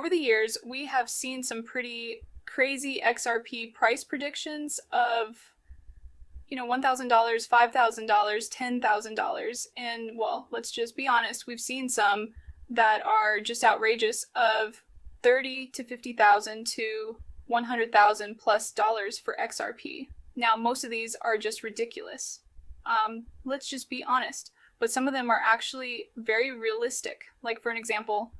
over the years, we have seen some pretty crazy XRP price predictions of, $1,000, $5,000, $10,000. And, well, let's just be honest, we've seen some that are just outrageous of 30 to 50,000 to 100,000 plus dollars for XRP. Now, most of these are just ridiculous. Let's just be honest. But some of them are actually very realistic. Like, for an example,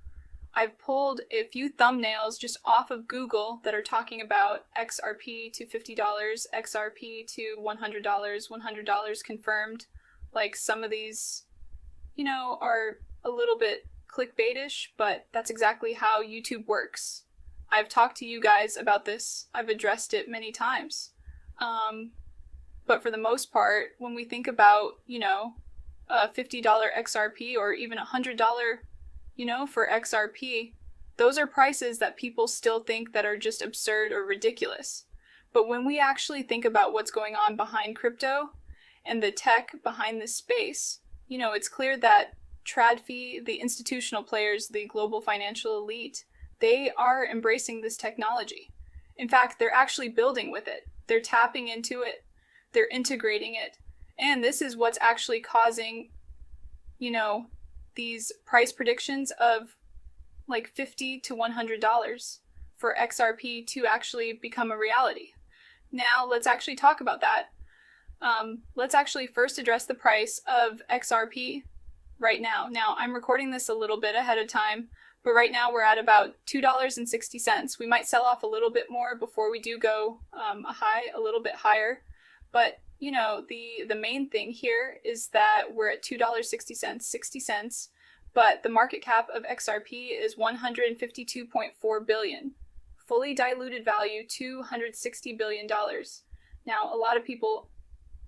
I've pulled a few thumbnails just off of Google that are talking about XRP to $50, XRP to $100, $100 confirmed. Like, some of these, are a little bit clickbaitish, but that's exactly how YouTube works. I've talked to you guys about this. I've addressed it many times. But for the most part, when we think about, a $50 XRP or even $100, for XRP, those are prices that people still think that are just absurd or ridiculous. But when we actually think about what's going on behind crypto and the tech behind this space, it's clear that TradFi, the institutional players, the global financial elite, they are embracing this technology. In fact, they're actually building with it. They're tapping into it. They're integrating it. And this is what's actually causing, these price predictions of like $50 to $100 for XRP to actually become a reality. Now, let's actually talk about that. Let's actually first address the price of XRP right now. Now, I'm recording this a little bit ahead of time, but right now we're at about $2.60. We might sell off a little bit more before we do go a little bit higher. But, the main thing here is that we're at $2.60, 60 cents, but the market cap of XRP is $152.4 billion. Fully diluted value, $260 billion. Now, a lot of people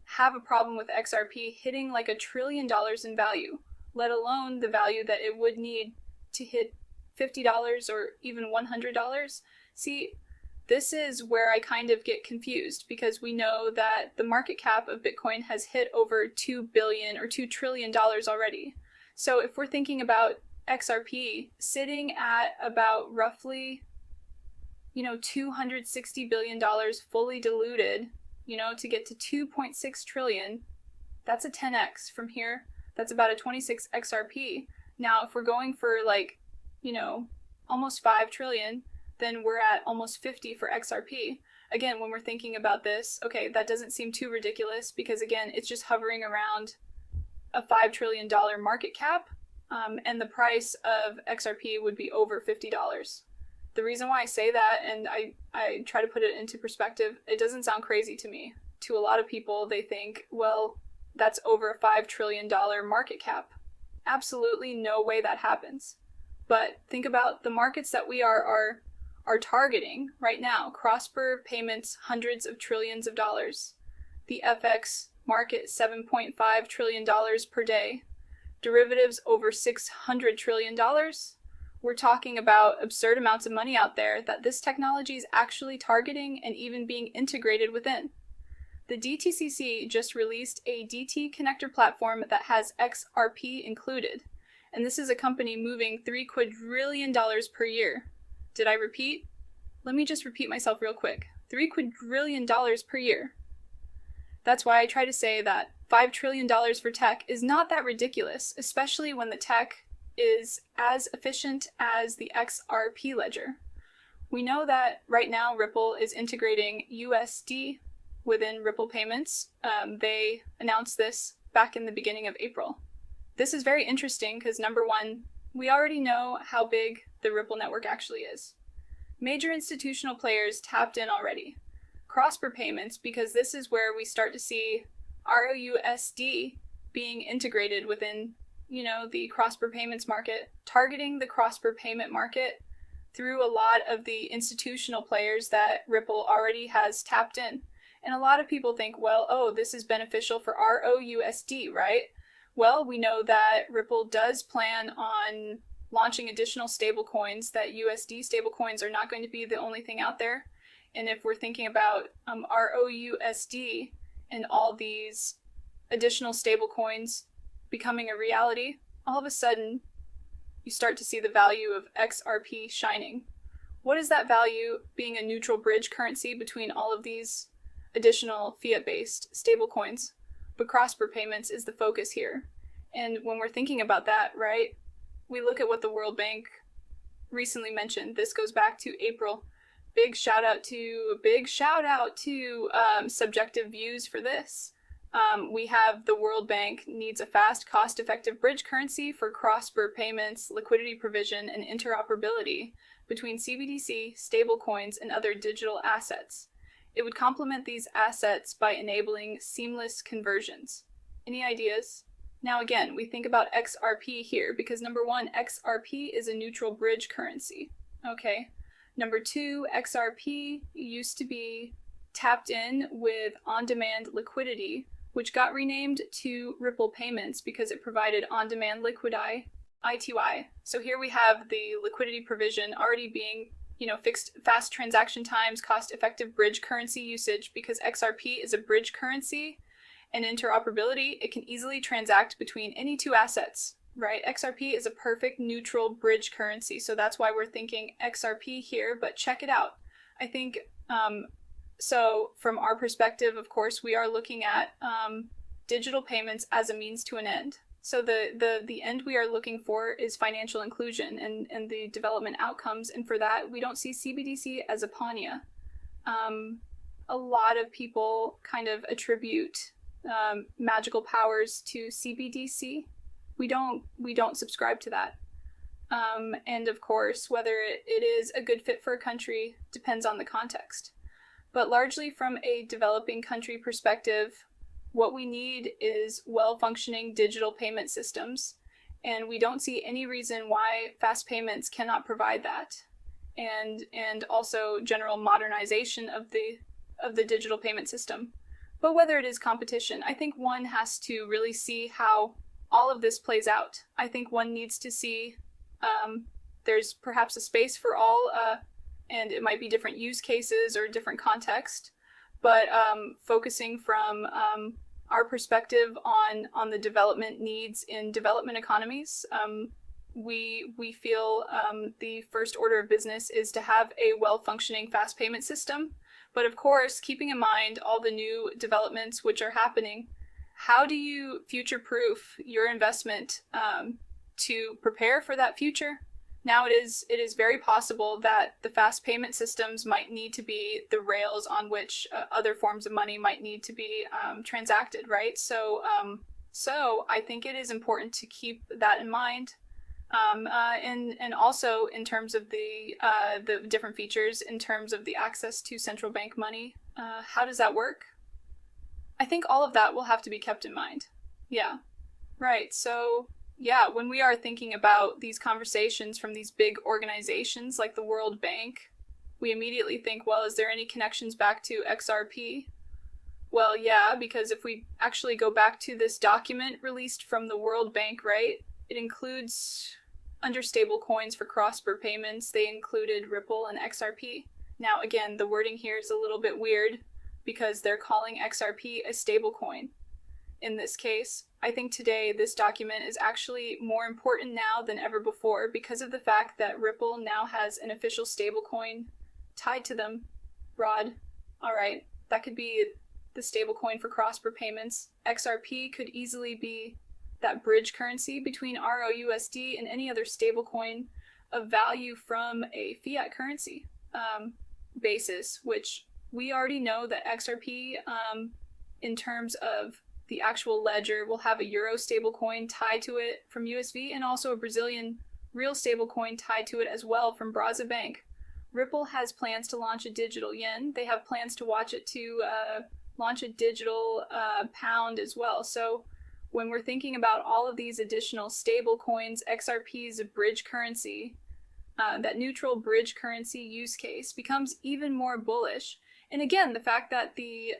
have a problem with XRP hitting like $1 trillion in value, let alone the value that it would need to hit $50 or even $100. See, this is where I kind of get confused because we know that the market cap of Bitcoin has hit over $2 billion or $2 trillion already. So if we're thinking about XRP sitting at about roughly, $260 billion fully diluted, to get to 2.6 trillion, that's a 10x from here. That's about a 26 XRP. Now, if we're going for almost 5 trillion, then we're at almost 50 for XRP. Again, when we're thinking about this, okay, that doesn't seem too ridiculous because, again, it's just hovering around a $5 trillion market cap, and the price of XRP would be over $50. The reason why I say that, and I try to put it into perspective, it doesn't sound crazy to me. To a lot of people, they think, well, that's over a $5 trillion market cap. Absolutely no way that happens. But think about the markets that we are targeting right now. Cross-border payments, hundreds of trillions of dollars. The FX market, $7.5 trillion per day. Derivatives, over $600 trillion. We're talking about absurd amounts of money out there that this technology is actually targeting and even being integrated within. The DTCC just released a DT connector platform that has XRP included. And this is a company moving $3 quadrillion per year. Did I repeat? Let me just repeat myself real quick. $3 quadrillion per year. That's why I try to say that $5 trillion for tech is not that ridiculous, especially when the tech is as efficient as the XRP ledger. We know that right now Ripple is integrating USD within Ripple payments. They announced this back in the beginning of April. This is very interesting because, number one, we already know how big the Ripple network actually is. Major institutional players tapped in already. Cross-border payments, because this is where we start to see ROUSD being integrated within, the cross-border payments market, targeting the cross-border payment market through a lot of the institutional players that Ripple already has tapped in. And a lot of people think, well, oh, this is beneficial for ROUSD, right? Well, we know that Ripple does plan on launching additional stablecoins, that USD stablecoins are not going to be the only thing out there. And if we're thinking about ROUSD and all these additional stablecoins becoming a reality, all of a sudden, you start to see the value of XRP shining. What is that value being a neutral bridge currency between all of these additional fiat-based stablecoins? But cross-border payments is the focus here. And when we're thinking about that, right, we look at what the World Bank recently mentioned. This goes back to April. Big shout out to subjective views for this. We have the World Bank needs a fast, cost-effective bridge currency for cross-border payments, liquidity provision, and interoperability between CBDC, stablecoins, and other digital assets. It would complement these assets by enabling seamless conversions. Any ideas? Now again, we think about XRP here because number one, XRP is a neutral bridge currency. Okay. Number two, XRP used to be tapped in with on-demand liquidity, which got renamed to Ripple Payments because it provided on-demand liquidity, ITY. So here we have the liquidity provision already being, fixed fast transaction times, cost-effective bridge currency usage because XRP is a bridge currency and interoperability. It can easily transact between any two assets, right? XRP is a perfect neutral bridge currency. So that's why we're thinking XRP here, but check it out. I think, so from our perspective, of course, we are looking at digital payments as a means to an end. So the end we are looking for is financial inclusion and the development outcomes. And for that, we don't see CBDC as a pawnee. A lot of people kind of attribute magical powers to CBDC. We don't subscribe to that. And of course, whether it is a good fit for a country depends on the context. But largely from a developing country perspective, what we need is well-functioning digital payment systems. And we don't see any reason why fast payments cannot provide that. And also general modernization of the digital payment system. But whether it is competition, I think one has to really see how all of this plays out. I think one needs to see there's perhaps a space for all, and it might be different use cases or different context, but focusing from our perspective on the development needs in development economies, we feel the first order of business is to have a well-functioning fast payment system. But of course, keeping in mind all the new developments which are happening, how do you future-proof your investment to prepare for that future? Now it is very possible that the fast payment systems might need to be the rails on which other forms of money might need to be transacted, right? So I think it is important to keep that in mind. And also in terms of the different features, in terms of the access to central bank money, how does that work? I think all of that will have to be kept in mind. Yeah, right. So yeah, when we are thinking about these conversations from these big organizations like the World Bank, we immediately think, well, is there any connections back to XRP? Well, yeah, because if we actually go back to this document released from the World Bank, right, it includes, under stable coins for cross-border payments, they included Ripple and XRP. Now, again, the wording here is a little bit weird because they're calling XRP a stable coin. In this case, I think today this document is actually more important now than ever before because of the fact that Ripple now has an official stablecoin tied to them. Rod, all right, that could be the stablecoin for cross-border payments. XRP could easily be that bridge currency between ROUSD and any other stablecoin of value from a fiat currency basis, which we already know that XRP, in terms of the actual ledger, will have a Euro stablecoin tied to it from USV and also a Brazilian real stablecoin tied to it as well from Brazil Bank. Ripple has plans to launch a digital yen. They have plans to launch a digital pound as well. So when we're thinking about all of these additional stable coins, XRP is a bridge currency. That neutral bridge currency use case becomes even more bullish. And again, the fact that the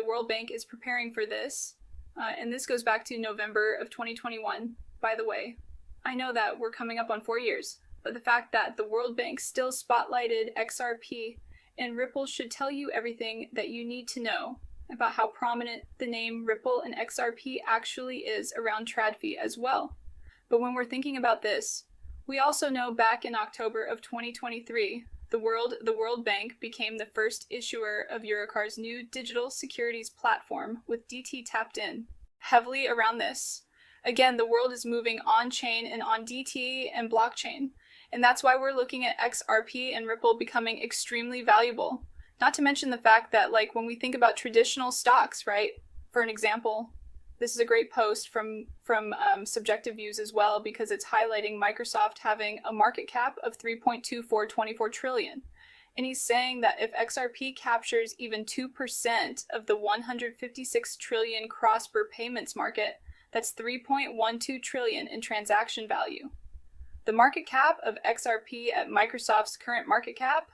World Bank is preparing for this, and this goes back to November of 2021, by the way. I know that we're coming up on 4 years, but the fact that the World Bank still spotlighted XRP and Ripple should tell you everything that you need to know about how prominent the name Ripple and XRP actually is around TradFi as well. But when we're thinking about this, We also know back in October of 2023, the World Bank became the first issuer of Eurocar's new digital securities platform, with DT tapped in heavily around this. Again, the world is moving on-chain and on DT and blockchain, and that's why we're looking at XRP and Ripple becoming extremely valuable. Not to mention the fact that, like, when we think about traditional stocks, right? For an example, this is a great post from Subjective Views as well, because it's highlighting Microsoft having a market cap of 3.2424 trillion. And he's saying that if XRP captures even 2% of the 156 trillion cross-border payments market, that's 3.12 trillion in transaction value. The market cap of XRP at Microsoft's current market cap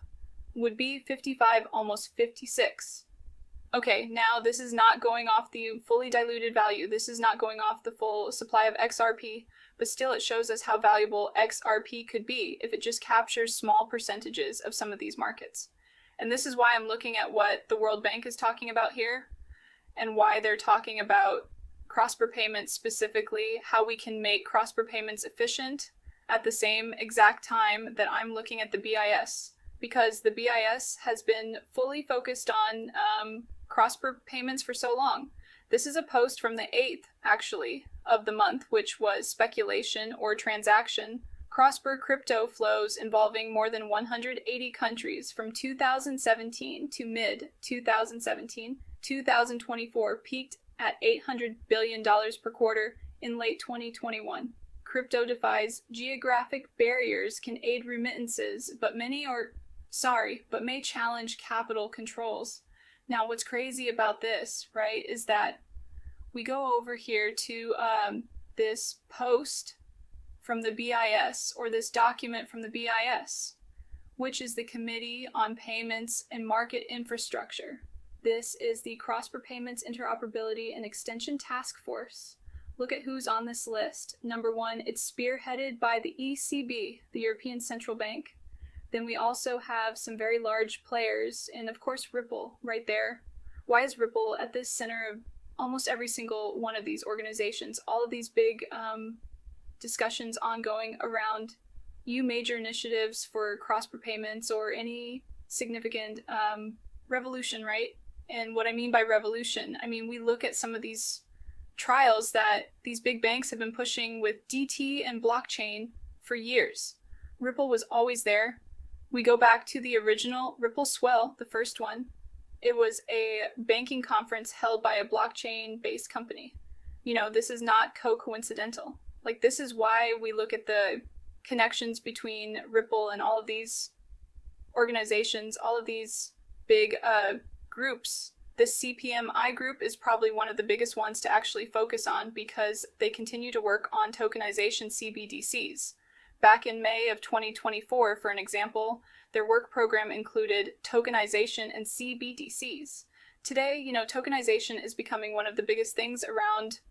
would be 55, almost 56. Okay, now this is not going off the fully diluted value. This is not going off the full supply of XRP, but still it shows us how valuable XRP could be if it just captures small percentages of some of these markets. And this is why I'm looking at what the World Bank is talking about here, and why they're talking about cross-border payments specifically, how we can make cross-border payments efficient at the same exact time that I'm looking at the BIS, because the BIS has been fully focused on cross-border payments for so long. This is a post from the 8th, actually, of the month, which was speculation or transaction. Cross-border crypto flows involving more than 180 countries from 2017 to mid-2017, 2024 peaked at $800 billion per quarter in late 2021. Crypto defies geographic barriers, can aid remittances, but may challenge capital controls. Now, what's crazy about this, right, is that we go over here to this post from the BIS, or this document from the BIS, which is the Committee on Payments and Market Infrastructure. This is the Cross-border Payments Interoperability and Extension Task Force. Look at who's on this list. Number 1, it's spearheaded by the ECB, the European Central Bank. Then we also have some very large players, and of course Ripple right there. Why is Ripple at the center of almost every single one of these organizations? All of these big discussions ongoing around major initiatives for cross-border payments or any significant revolution, right? And what I mean by revolution, I mean we look at some of these trials that these big banks have been pushing with DT and blockchain for years. Ripple was always there. We go back to the original Ripple Swell, the first one. It was a banking conference held by a blockchain-based company. You know, this is not coincidental. Like, this is why we look at the connections between Ripple and all of these organizations, all of these big groups. This CPMI group is probably one of the biggest ones to actually focus on, because they continue to work on tokenization CBDCs. Back in May of 2024, for an example, their work program included tokenization and CBDCs. Today, you know, tokenization is becoming one of the biggest things around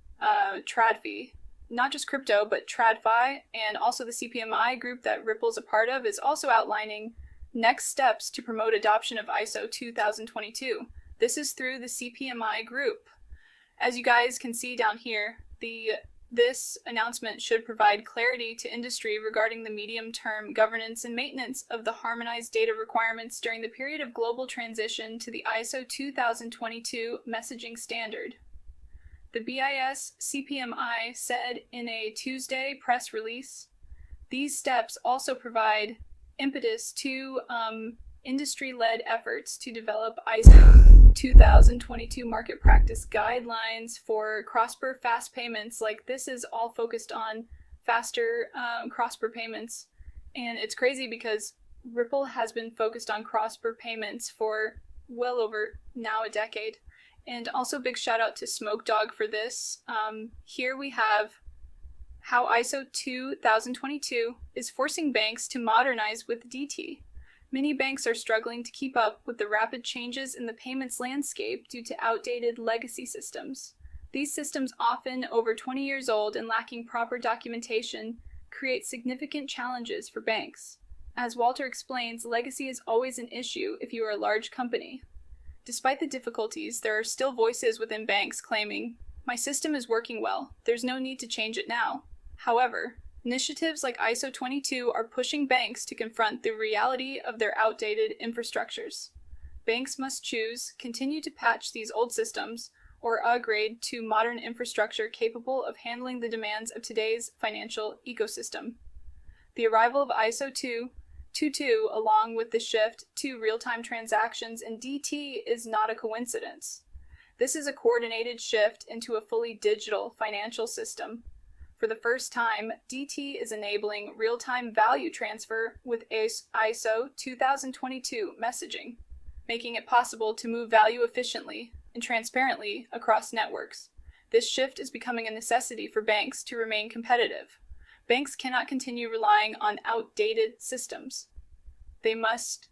TradFi. Not just crypto, but TradFi, and also the CPMI group that Ripple's a part of is also outlining next steps to promote adoption of ISO 2022. This is through the CPMI group. As you guys can see down here, this announcement should provide clarity to industry regarding the medium-term governance and maintenance of the harmonized data requirements during the period of global transition to the ISO 2022 messaging standard. The BIS CPMI said in a Tuesday press release, these steps also provide impetus to industry-led efforts to develop ISO 2022 market practice guidelines for cross-border fast payments. Like, this is all focused on faster cross-border payments. And it's crazy because Ripple has been focused on cross-border payments for well over now a decade. And also big shout out to Smoke Dog for this. Here we have how ISO 2022 is forcing banks to modernize with DT. Many banks are struggling to keep up with the rapid changes in the payments landscape due to outdated legacy systems. These systems, often over 20 years old and lacking proper documentation, create significant challenges for banks. As Walter explains, legacy is always an issue if you are a large company. Despite the difficulties, there are still voices within banks claiming, "My system is working well. There's no need to change it now." However, Initiatives like ISO 22 are pushing banks to confront the reality of their outdated infrastructures. Banks must choose continue to patch these old systems or upgrade to modern infrastructure capable of handling the demands of today's financial ecosystem. The arrival of ISO 2.2.2 along with the shift to real-time transactions in DT is not a coincidence. This is a coordinated shift into a fully digital financial system. For the first time, DT is enabling real-time value transfer with ISO 2022 messaging, making it possible to move value efficiently and transparently across networks. This shift is becoming a necessity for banks to remain competitive. Banks cannot continue relying on outdated systems. They must